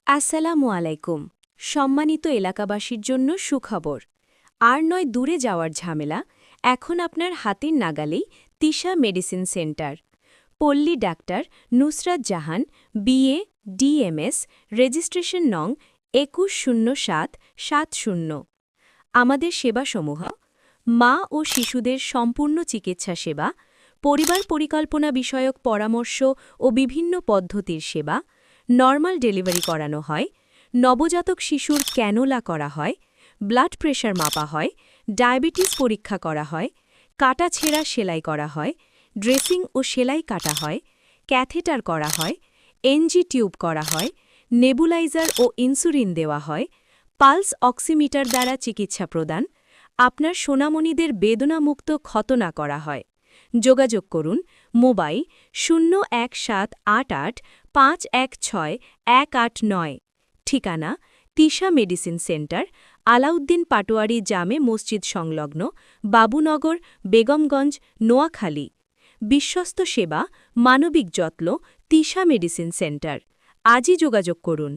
আসসালামু আলাইকুম। সম্মানিত এলাকাবাসীর জন্য সুখবর। আর নয় দূরে যাওয়ার ঝামেলা, এখন আপনার হাতের নাগালেই তিশা মেডিসিন সেন্টার। পল্লী doctor Nusrat Jahan, BA, DMS, registration নং ২১০৭70। আমাদের সেবাসমূহ: মা ও শিশুদের সম্পূর্ণ চিকিৎসা সেবা, পরিবার পরিকল্পনা বিষয়ক পরামর্শ ও বিভিন্ন পদ্ধতির সেবা, নরমাল ডেলিভারি করানো হয়, নবজাতক শিশুর ক্যানোলা করা হয়, ব্লাড প্রেশার মাপা হয়, ডায়াবেটিস পরীক্ষা করা হয়, কাটাছেঁড়া সেলাই করা হয়, ড্রেসিং ও সেলাই কাটা হয়, ক্যাথেটার করা হয়, এনজি টিউব করা হয়, নেবুলাইজার ও ইনসুলিন দেওয়া হয়, পালস অক্সিমিটার দ্বারা চিকিৎসা প্রদান, আপনার সোনামণিদের বেদনামুক্ত খতনা করা হয়। যোগাযোগ করুন মোবাইল 01788516189। ঠিকানা: তিশা মেডিসিন সেন্টার, আলাউদ্দিন পাটোয়ারি জামে মসজিদ সংলগ্ন, বাবুনগর, বেগমগঞ্জ, নোয়াখালী। বিশ্বস্ত সেবা, মানবিক যত্ন, তিশা মেডিসিন সেন্টার। আজই যোগাযোগ করুন।